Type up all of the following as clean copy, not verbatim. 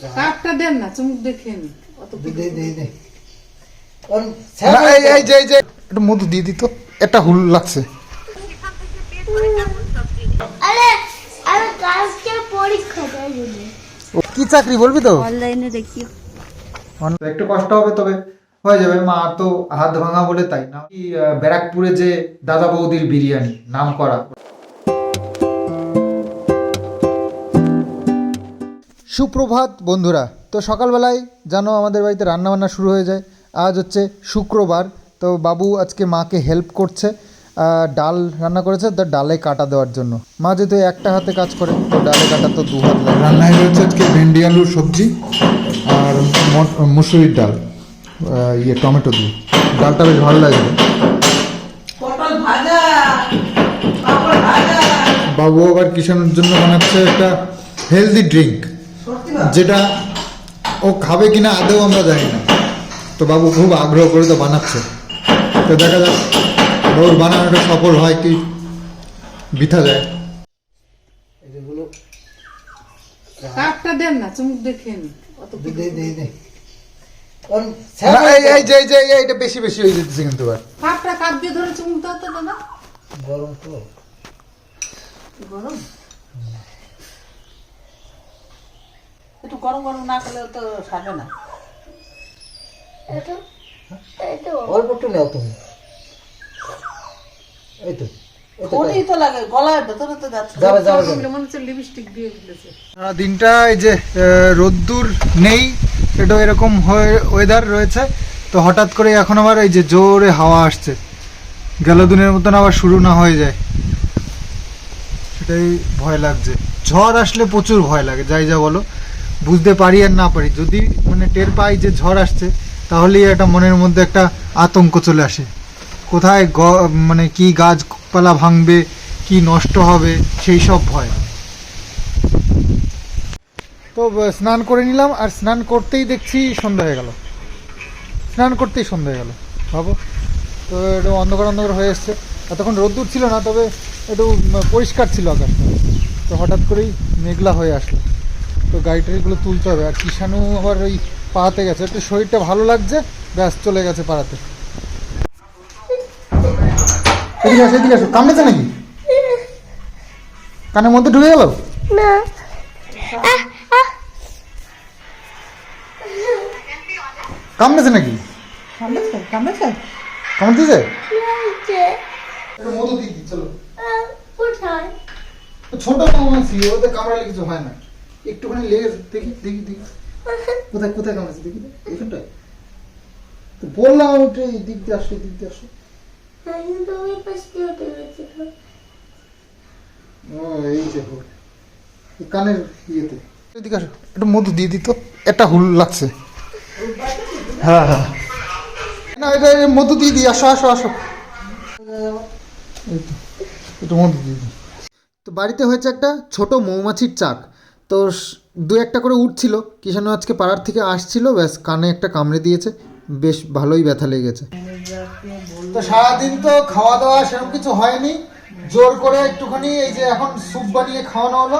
কাপটা দেন না, চুমুক দেখে নি। একটু মধু দিয়ে দিত, একটা হুল লাগছে। কি চাকরি বলবি তো? অনলাইনে দেখি। একটু কষ্ট হবে, তবে হয়ে যাবে। মা তো হাত ভাঙা বলে তাই না। ব্যারাকপুরে যে দাদা বৌদির বিরিয়ানি নাম করা। সুপ্রভাত বন্ধুরা। তো সকালবেলায় জানো আমাদের বাড়িতে রান্নাবান্না শুরু হয়ে যায়। আজ হচ্ছে শুক্রবার, তো বাবু আজকে মাকে হেল্প করছে। ডাল রান্না করেছে, তো ডালে কাটা দেওয়ার জন্য। মা যেহেতু একটা হাতে কাজ করে, তো ডালে কাটা তো দু হাত লাগে। রান্নায় রয়েছে আজকে ভেন্ডি আলুর সবজি আর মুসুরির ডাল, টমেটো দিয়ে। ডালটা বেশ ভালো লাগে। বাবু আবার কিষাণের জন্য বানাচ্ছে একটা হেলদি ড্রিঙ্ক, যেটা ও খাবে কিনা আদৌ আমরা জানি না। তো বাবু খুব আগ্রহ করে তো বানাচ্ছে। তো দেখা যাক বাবুর বানানোটা সফল হয় কি বৃথা যায়। কাপটা দেন না, চুমুক দেখে নি। এটা বেশি বেশি হয়ে যেতেছে কিন্তু। কাপটা কাপ দিয়ে ধরে চুমুক দাও তো দাদা। গরম তো গরম, একটু গরম গরম না খেলে তো সারবে না। অল্প একটু নাও তুমি। এই তো ওটাই তো লাগে গলার ভেতরে তো যাচ্ছে। মনে হচ্ছে লিপস্টিক দিয়ে দিয়েছে। দিনটা এই যে রোদ্দুর নেই, এটা এরকম ওয়েদার রয়েছে। তো হঠাৎ করে এখন আবার এই যে জোরে হাওয়া আসছে, গেল দিনের মতন আবার শুরু না হয়ে যায়, সেটাই ভয় লাগছে। ঝড় আসলে প্রচুর ভয় লাগে, যাই যা বলো, বুঝতে পারি আর না পারি। যদি মানে টের পাই যে ঝড় আসছে, তাহলেই একটা মনের মধ্যে একটা আতঙ্ক চলে আসে। কোথায় মানে কি গাছপালা ভাঙবে, কি নষ্ট হবে, সেই সব ভয়। তো স্নান করে নিলাম, আর স্নান করতেই দেখছি সন্ধ্যা হয়ে গেল। স্নান করতেই সন্ধ্যা হয়ে গেল, ভাবো। তো একটু অন্ধকার অন্ধকার হয়ে এসছে। এতক্ষণ রোদ্দুর ছিল না, তবে একটু পরিষ্কার ছিল আকাশটা। তো হঠাৎ করেই মেঘলা হয়ে আসলো। তো গাড়ি টাড়িগুলো তুলতে হবে। আর কিষাণু আবার ওই পাড়াতে গেছে, একটু শরীরটা ভালো লাগছে, ব্যাস চলে গেছে পাড়াতে। এদিকে আসো, এদিকে আসো। কামড়েছে নাকি? কানের মধ্যে ঢুকে গেল? কামড়েছে নাকি? কামড়েছে? মধু দিয়ে দিই, চলো। ছোট কামড়েছি, ওতে কামড়ালে কিছু হয় না। একটুখানি লেগে দেখি দেখি দেখি কোথায় কোথায় কামড়েছে দেখি, এখানটায়। তো বললাম ওটা এই দিক দিয়ে আসো, দিক দিয়ে আসো। এই যে কানের ইয়েতে। এদিকে আসো, একটু মধু দিয়ে দিত, একটা হুল লাগছে। হ্যাঁ হ্যাঁ, না এটা মধু দিয়ে দিই। আসো আসো আসো, একটু মধু দিয়ে দিই। তো বাড়িতে হয়েছে একটা ছোট মৌমাছির চাক। তো দু একটা করে উঠছিল। কিষাণু আজকে পাড়ার থেকে আসছিল, ব্যাস কানে একটা কামড়ে দিয়েছে, বেশ ভালোই ব্যথা লেগেছে। তো সারাদিন তো খাওয়া দাওয়া সেরকম কিছু হয়নি, জোর করে একটুখানি এই যে এখন স্যুপ বানিয়ে খাওয়ানো হলো।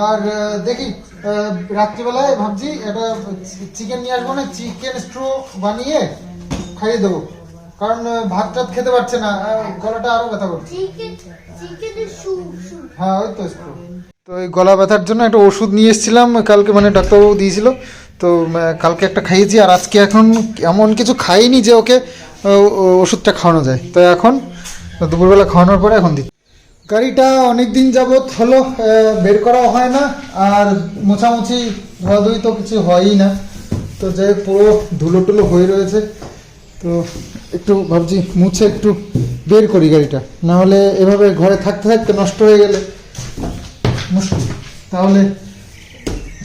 আর দেখি রাত্রিবেলায় ভাবছি একটা চিকেন নিয়ে আসবো, না চিকেন স্ট্রু বানিয়ে খাইয়ে দেবো। কারণ ভাত টাত খেতে পারছে না, গলাটা আরো ব্যথা করছে। হ্যাঁ ওই তো স্ট্রু। তো এই গলা ব্যথার জন্য একটা ওষুধ নিয়ে এসেছিলাম কালকে, মানে ডাক্তারবাবু দিয়েছিল। তো কালকে একটা খাইয়েছি, আর আজকে এখন এমন কিছু খাইনি যে ওকে ওষুধটা খাওয়ানো যায়। তো এখন দুপুরবেলা খাওয়ানোর পরে এখন দিচ্ছি। গাড়িটা অনেক দিন যাবৎ হলো বের করাও হয় না, আর মোছামুছি ধোয়াধুয়ি তো কিছু হয়ই না। তো যে পুরো ধুলো টুলো হয়ে রয়েছে, তো একটু ভাবছি মুছে একটু বের করি গাড়িটা। না হলে এভাবে ঘরে থাকতে থাকতে নষ্ট হয়ে গেলে মুশকিল। তাহলে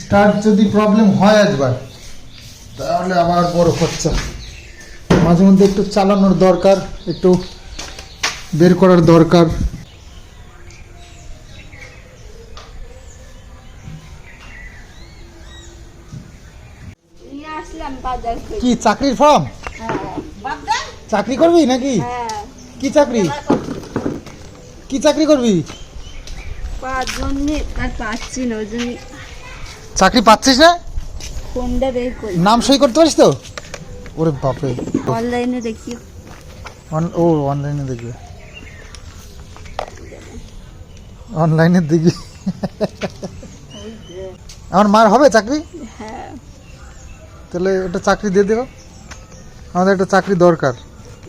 স্টার্ট যদি প্রবলেম হয় একবার, তাহলে আবার বড় খরচা। মাঝে মধ্যে একটু চালানোর দরকার, একটু বের করার দরকার। কি চাকরির ফর্ম? চাকরি করবি নাকি? কি চাকরি? কি চাকরি করবি? পাচ্ছি না, চাকরি পাচ্ছিস না? ফোনটা বের করি, নাম সই করতে পারিস তো? ওরে বাপরে, অনলাইনে দেখি। ও অনলাইনে দেখবে, অনলাইনে দেখবি। আমার মার হবে চাকরি? হ্যাঁ, তাহলে একটা চাকরি দিয়ে দেবো, আমাদের একটা চাকরি দরকার।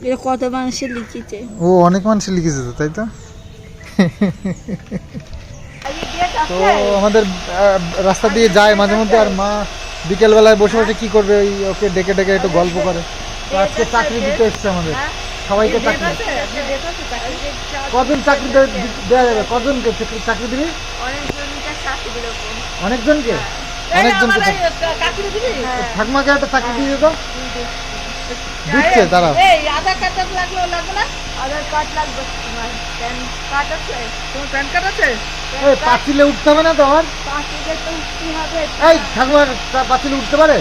এটা কত মানুষে লিখেছে। ও অনেক মানুষ লিখেছে তো, তাই তো। তো আমাদের রাস্তা দিয়ে যায় মাঝে মধ্যে, আর মা বিকেলবেলায় বসে বসে কি করবে, ওই ওকে ডেকে ডেকে একটু গল্প করে। তো আজকে চাকরি দিতে এসছে আমাদের সবাইকে। চাকরি কজন চাকরি দেওয়া যাবে? কজনকে চাকরি দিবি? অনেকজনকে, অনেকজনকে ঠাকুমাকে একটা চাকরি দিয়ে দিত। দিচ্ছে তারা। আধার কার্ড লাগলো, লাগবে না? আধার কার্ড লাগবে, তোমার প্যান কার্ড আছে? তোমার প্যান কার্ড আছে? এই পাঁচিলে উঠতে হবে না তো আমার? পাঁচিলে তো উঠতে হবে। এই ঠাকুমার পাঁচিলে উঠতে পারে?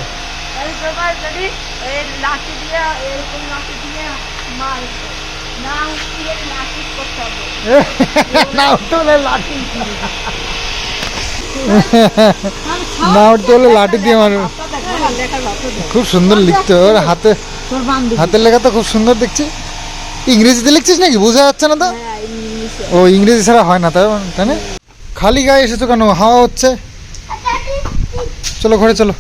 এই তোমার যদি এই লাঠি দিয়ে, এরকম লাঠি দিয়ে মারবে, না উঠলে লাঠি করতে হবে। না উঠতে হলে লাঠি, না উঠতে হলে লাঠি দিয়ে মারবে। খুব সুন্দর লিখতে, ওর হাতে, হাতের লেখা তো খুব সুন্দর দেখছি। ইংরেজিতে লিখছিস নাকি? বোঝা যাচ্ছে না তো। ও ইংরেজি ছাড়া হয় না, তাই তাই না? খালি গায়ে এসেছো কেন? হাওয়া হচ্ছে। চলো ঘরে চলো।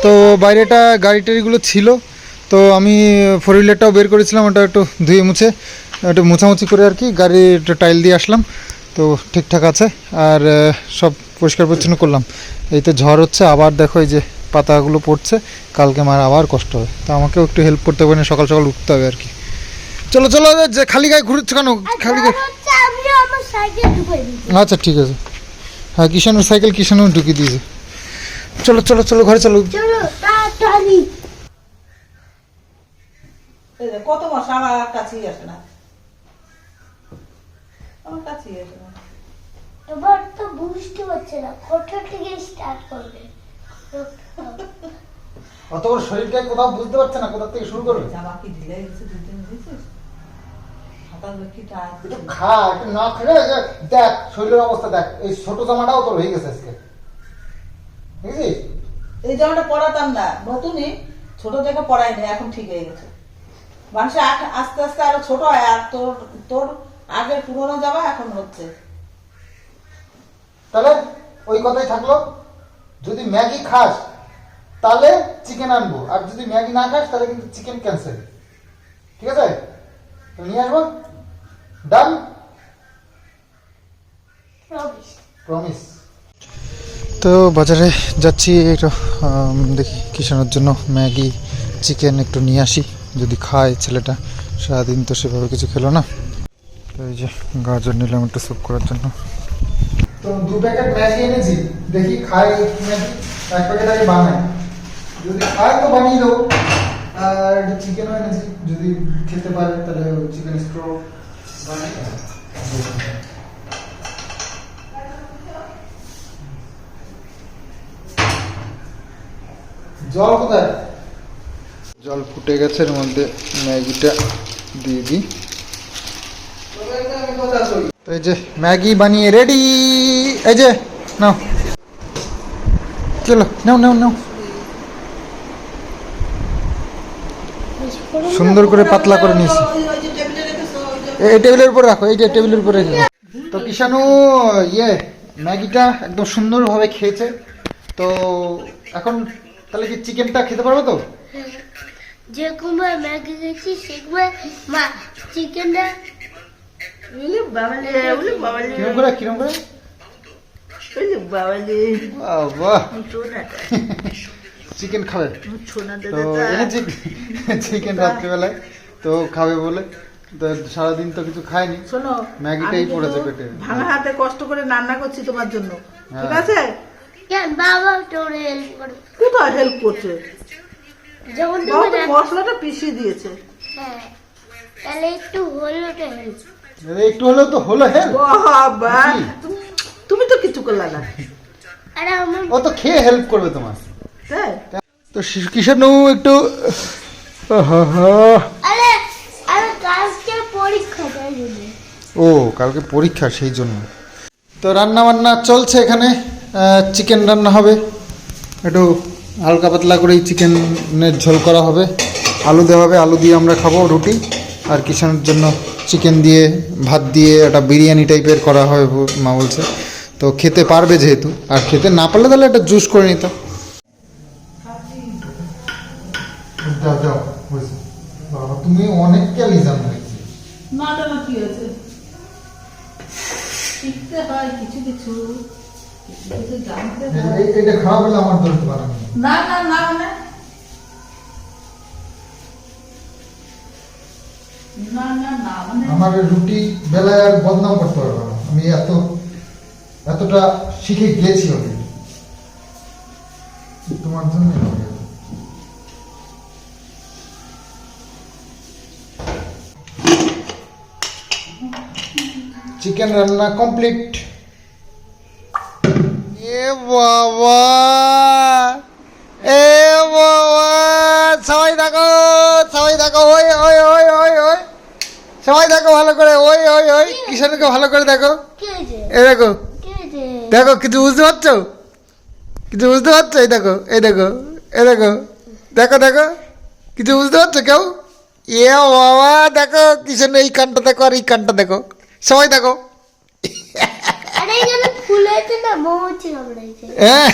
তো বাইরেটা গাড়ি টাড়িগুলো ছিল, তো আমি ফোর হুইলারটাও বের করেছিলাম, ওটা একটু ধুয়ে মুছে একটু মোছামুছি করে আর কি গাড়ি একটু টাইল দিয়ে আসলাম। তো ঠিকঠাক আছে, আর সব পরিষ্কার পরিচ্ছন্ন করলাম। এই তো ঝড় হচ্ছে, আবার দেখো এই যে পাতাগুলো পড়ছে, কালকে মার আবার কষ্ট হবে। তো আমাকেও একটু হেল্প করতে হবে না, সকাল সকাল উঠতে হবে আর কি। চলো চলো, যে খালি গায়ে ঘুরছো কেন? খালি গায়ে, আচ্ছা ঠিক আছে। হ্যাঁ, কিষানুর সাইকেল কিষানু ঢুকিয়ে দিয়েছে। চলো চলো চলো ঘরে চলো। এই যে কত মাস আমার কাছেই আসে না, আমার কাছেই আসে না। এবার তো বুঝতে পারছে না, কোথা থেকে স্টার্ট করবে। অত বড় শরীরটা কোথাও বুঝতে পারছে না, কোথা থেকে শুরু করবে। জামা কি ঢিলে গেছে, দুদিন দিয়েছিস? হাতার কি টাইট? একটু খা, একটু না খেলে দেখ শরীরের অবস্থা দেখ। এই ছোট জামাটাও তোর হয়ে গেছে আজকে, বুঝলি? এই জামাটা পরাতাম না, নতুনই, ছোট থেকে পরাইনি, এখন ঠিক হয়ে গেছে। মানুষের আস্তে আস্তে আরো ছোট হয়, আর তোর তোর আগের পুরোনো জামা এখন হচ্ছে। তাহলে ওই কথাই থাকলো, যদি ম্যাগি খাস তাহলে চিকেন আনবো, আর যদি ম্যাগি না খাস তাহলে কিন্তু চিকেন ক্যান্সেল, ঠিক আছে? তো নিয়ে আসবো, ডান? প্রমিস। তো বাজারে যাচ্ছি একটু, দেখি কিষানোর জন্য ম্যাগি চিকেন একটু নিয়ে আসি, যদি খায় ছেলেটা। সারাদিন তো সেভাবে কিছু খেলো না। তো এই যে গাজর নিলাম একটু স্যুপ করার জন্য। তো 2 প্যাকেট ম্যাগি এনেছি, দেখি খায় ম্যাগি, 1 প্যাকেট আগে বানাই, যদি খায় তো বানিয়ে দেবো। আর একটু চিকেনও এনেছি, যদি খেতে পারে তাহলে চিকেন স্ট্রো বানাই। জল কোথায়? জল ফুটে গেছে, এর মধ্যে ম্যাগিটা দিয়ে দিই। তো এই যে ম্যাগি বানিয়ে রেডি, এই যে নাও, চলো নাও নাও নাও। সুন্দর করে পাতলা করে নিয়েছি। এই টেবিলের উপর রাখো, এই যে টেবিলের উপরে রেখে। তো কিষানু ম্যাগিটা একদম সুন্দরভাবে খেয়েছে। তো এখন তাহলে কি চিকেনটা খেতে পারবো তো? যে কুমার ম্যাগি খেয়েছি সেগুলো মা চিকেনটা কিরম করে কিরম করে? বাহ, চিকেন খাবে তো এনেছি চিকেন রাত্রিবেলায়, তো খাবে বলে। তো সারাদিন তো কিছু খায়নি, শোনো, ম্যাগিটাই পড়েছে পেটে। ভাঙা হাতে কষ্ট করে রান্না করছি তোমার জন্য, ঠিক আছে? কেন বাবা তোর হেল্প করে? কোথায় হেল্প করছে? যখন বাবা তুমি তো মশলাটা পিষিয়ে দিয়েছে। হ্যাঁ, তাহলে একটু হলো তো হেল্প। একটু হলেও তো হলো। হ্যাঁ বাবা, তুমি তো কিছু করলে না। আরে আমার ও তো খেয়ে হেল্প করবে তোমার। হ্যাঁ, তো কিষানু একটু আরে আরে কালকে পরীক্ষা তাই জন্য। ও কালকে পরীক্ষা, সেই জন্য। তো রান্না বান্না চলছে এখানে, চিকেন রান্না হবে, একটু হালকা পাতলা করেই চিকেনের ঝোল করা হবে, আলু দেওয়া হবে, আলু দিয়ে আমরা খাবো রুটি। আর কিষানের জন্য চিকেন দিয়ে ভাত দিয়ে একটা বিরিয়ানি টাইপের করা হবে মা বলছে। তো খেতে পারবে যেহেতু, আর খেতে না পারলে তাহলে একটা জুস করে নিতাম। তুমি অনেক ক্যালিজাম না না কি হয়েছে, শিখতে হয় কিছু কিছু, কিছু জানতে হয়। এটা খারাপ হলে আমার ধরতে পারে না না না মানে না না না মানে আমার রুটি বেলায় আর বদনাম করতে পারবে না। আমি এতটা শিখে গিয়েছি অলরেডি তোমার জন্য। চিকেন রান্না কমপ্লিট। এ বাবা, এ বাবা, সবাই দেখো, সবাই দেখো, ওই ওই ওই ওই ওই, সবাই দেখো ভালো করে, ওই ওই ওই কিষানকে ভালো করে দেখো। কি হয়েছে? এই দেখো, কি হয়েছে? দেখো কিছু বুঝতে পারছো? কিছু বুঝতে পারছো? এই দেখো, এই দেখো, এই দেখো, দেখো দেখো, কিছু বুঝতে পারছো কেউ? এ বাবা দেখো, কিষান এই কানটা দেখো আর এই কানটা দেখো, সবাই দেখো। আরে এখানে ফুল হয়েছে না, মৌমাছি কামড়াইছে। হ্যাঁ,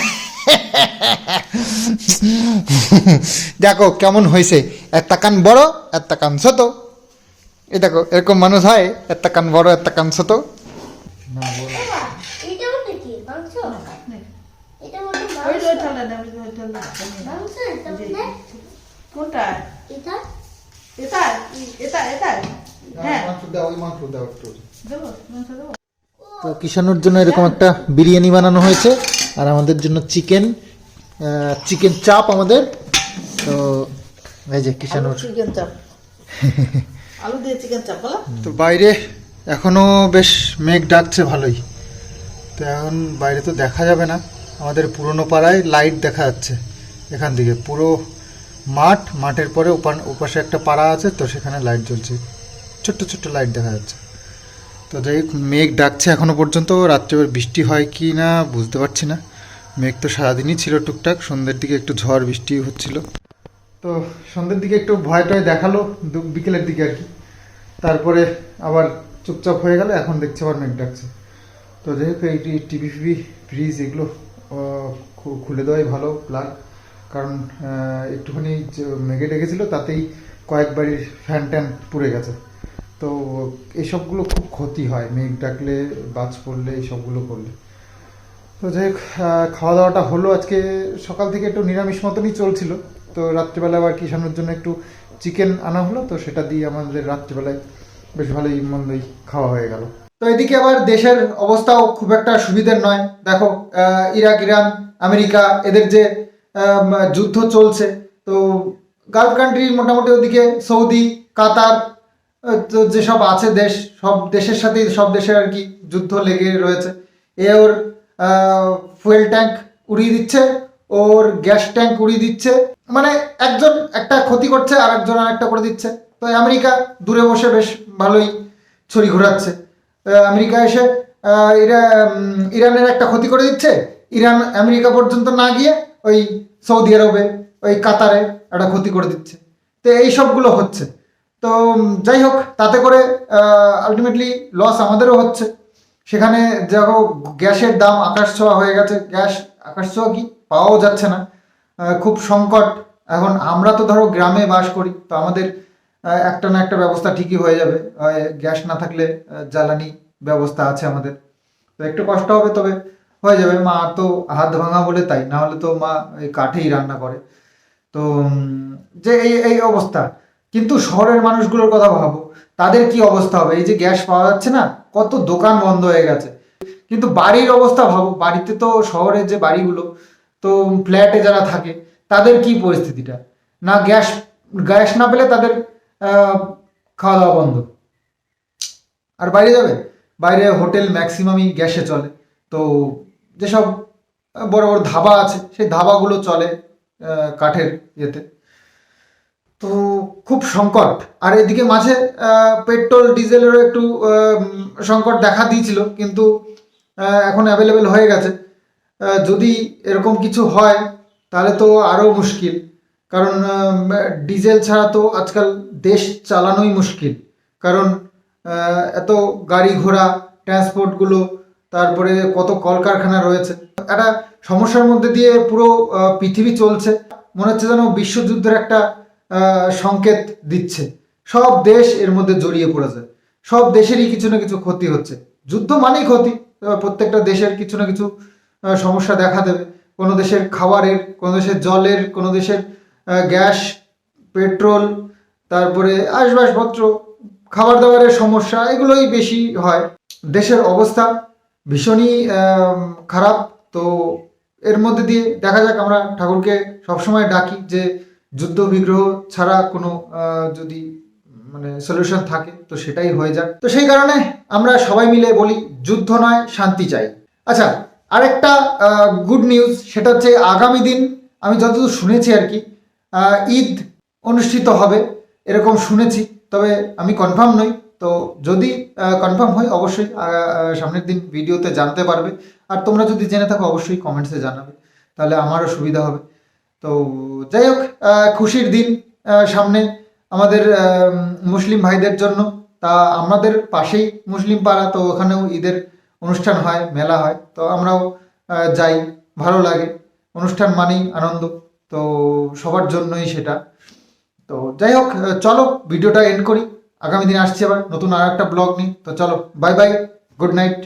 দেখো কেমন হয়েছে, একটা কান বড় একটা কান ছোট। এই দেখো এরকম মানুষ হয়, একটা কান বড় একটা কান ছোট। বাবা, এটা বলতে কি মাংস? এটা বলতে ওই মাংস। ওই ঠান্ডা না, ওই ঠান্ডা মাংস তাহলে কোনটা? এটা এটা এটা এটা হ্যাঁ মাংস দাও, ওই মাংস দাও একটু। দেবো মাংস দেবো। তো কিষানুর জন্য এরকম একটা বিরিয়ানি বানানো হয়েছে, আর আমাদের জন্য চিকেন চাপ আমাদের। তো এই যে কিষানুর চিকেন চাপ, আলু দিয়ে চিকেন চাপ বলো। তো বাইরে এখনো বেশ মেঘ ডাকছে ভালোই। তো এখন বাইরে তো দেখা যাবে না, আমাদের পুরনো পাড়ায় লাইট দেখা যাচ্ছে এখান থেকে, পুরো মাঠের পরে ওপাশে একটা পাড়া আছে, তো সেখানে লাইট জ্বলছে, ছোট্ট ছোট্ট লাইট দেখা যাচ্ছে। তো যাই হোক, মেঘ ডাকছে এখনো পর্যন্ত, রাত্রে বৃষ্টি হয় কি না বুঝতে পারছি না। মেঘ তো সারাদিনই ছিল টুকটাক, সন্ধ্যের দিকে একটু ঝড় বৃষ্টি হচ্ছিল। তো সন্ধ্যের দিকে একটু ভয় টয় দেখালো বিকেলের দিকে আর কি, তারপরে আবার চুপচাপ হয়ে গেল, এখন দেখছি আবার মেঘ ডাকছে। তো যাই হোক, এই টিভি ফ্রিজ এগুলো খুলে দেওয়াই ভালো প্লাগ, কারণ একটুখানি মেঘে ডেকেছিল তাতেই কয়েক বাড়ির ফ্যান ট্যান পুড়ে গেছে। তো এইসবগুলো খুব ক্ষতি হয় মেঘ ডাকলে, বাজ পড়লে, এইসবগুলো করলে। তো যাই হোক, খাওয়া দাওয়াটা হলো আজকে সকাল থেকে একটু নিরামিষ মতনই চলছিল। তো রাত্রিবেলা আবার কিষানোর জন্য একটু চিকেন আনা হলো, তো সেটা দিয়ে আমাদের রাত্রিবেলায় বেশ ভালোই মন্দই খাওয়া হয়ে গেল। তো এদিকে আবার দেশের অবস্থাও খুব একটা সুবিধের নয়। দেখো ইরাক, ইরান, আমেরিকা এদের যে যুদ্ধ চলছে, তো গালফ কান্ট্রি মোটামুটি ওদিকে সৌদি, কাতার, তো যেসব আছে দেশ, সব দেশের সাথেই সব দেশের আর কি যুদ্ধ লেগে রয়েছে। ওর ফুয়েল ট্যাঙ্ক উড়িয়ে দিচ্ছে, ওর গ্যাস ট্যাঙ্ক উড়িয়ে দিচ্ছে, মানে একজন একটা ক্ষতি করছে আর একজন আর একটা করে দিচ্ছে। তো আমেরিকা দূরে বসে বেশ ভালোই ছড়ি ঘোরাচ্ছে। আমেরিকা এসে ইরানের একটা ক্ষতি করে দিচ্ছে, ইরান আমেরিকা পর্যন্ত না গিয়ে ওই সৌদি আরবে, ওই কাতারে একটা ক্ষতি করে দিচ্ছে। তো এই সবগুলো হচ্ছে। তো যাই হোক, তাতে করে আলটিমেটলি লস আমাদেরও হচ্ছে। সেখানে দেখো গ্যাসের দাম আকাশ ছোঁয়া হয়ে গেছে, গ্যাস আকাশ ছোঁয়া কি পাওয়াও যাচ্ছে না, খুব সংকট। এখন আমরা তো ধরো গ্রামে বাস করি, তো আমাদের একটা না একটা ব্যবস্থা ঠিকই হয়ে যাবে, গ্যাস না থাকলে জ্বালানি ব্যবস্থা আছে আমাদের। তো একটু কষ্ট হবে, তবে হয়ে যাবে। মা তো হাত ভাঙা বলে তাই, না হলে তো মা এই কাঠেই রান্না করে। তো যে এই অবস্থা, কিন্তু শহরের মানুষগুলোর কথা ভাবো, তাদের কি অবস্থা হবে? এই যে গ্যাস পাওয়া যাচ্ছে না, কত দোকান বন্ধ হয়ে গেছে। কিন্তু বাড়ির অবস্থা ভাবো, বাড়িতে তো শহরের যে বাড়িগুলো, তো ফ্ল্যাটে যারা থাকে তাদের কি পরিস্থিতিটা, না গ্যাস না পেলে তাদের খাওয়া দাওয়া বন্ধ, আর বাইরে যাবে, বাইরে হোটেল ম্যাক্সিমামই গ্যাসে চলে। তো যেসব বড় বড় ধাবা আছে, সেই ধাবাগুলো চলে কাঠের ইয়েতে। তো খুব সংকট। আর এদিকে মাঝে পেট্রোল ডিজেলেরও একটু সংকট দেখা দিয়েছিল, কিন্তু এখন অ্যাভেলেবেল হয়ে গেছে। যদি এরকম কিছু হয় তাহলে তো আরও মুশকিল, কারণ ডিজেল ছাড়া তো আজকাল দেশ চালানোই মুশকিল। কারণ এত গাড়ি ঘোড়া, ট্রান্সপোর্টগুলো, তারপরে কত কলকারখানা রয়েছে, একটা সমস্যার মধ্যে দিয়ে পুরো পৃথিবী চলছে। মনে হচ্ছে যেন বিশ্বযুদ্ধের একটা সংকেত দিচ্ছে। সব দেশ এর মধ্যে জড়িয়ে পড়েছে, সব দেশেরই কিছু না কিছু ক্ষতি হচ্ছে। যুদ্ধ মানেই ক্ষতি, প্রত্যেকটা দেশের কিছু না কিছু সমস্যা দেখা দেবে। কোনো দেশের খাবারের, কোনো দেশের জলের, কোনো দেশের গ্যাস, পেট্রোল, তারপরে আসবাবপত্র, খাবার দাবারের সমস্যা, এগুলোই বেশি হয়। দেশের অবস্থা ভীষণই খারাপ। তো এর মধ্যে দিয়ে দেখা যাক, আমরা ঠাকুরকে সবসময় ডাকি যে যুদ্ধ বিগ্রহ ছাড়া কোনো যদি মানে সলিউশন থাকে তো সেটাই হয়ে যাক। তো সেই কারণে আমরা সবাই মিলে বলি, যুদ্ধ নয়, শান্তি চাই। আচ্ছা, আরেকটা গুড নিউজ, সেটা হচ্ছে আগামী দিন আমি যতদূর শুনেছি আর কি, ঈদ অনুষ্ঠিত হবে এরকম শুনেছি, তবে আমি কনফার্ম নই। তো যদি কনফার্ম হয় অবশ্যই সামনের দিন ভিডিওতে জানতে পারবে। আর তোমরা যদি জেনে থাকো অবশ্যই কমেন্টসে জানাবে, তাহলে আমারও সুবিধা হবে। তো যাই হোক, খুশির দিন সামনে আমাদের মুসলিম ভাইদের জন্য। তা আমাদের পাশেই মুসলিম পাড়া, তো ওখানেও ঈদের অনুষ্ঠান হয়, মেলা হয়, তো আমরাও যাই, ভালো লাগে। অনুষ্ঠান মানেই আনন্দ, তো সবার জন্যই সেটা। তো যাই হোক, চলো ভিডিওটা এন্ড করি। আগামী দিন আসছি আবার নতুন আর একটা ব্লগ নিয়ে। তো চলো, বাই বাই, গুড নাইট।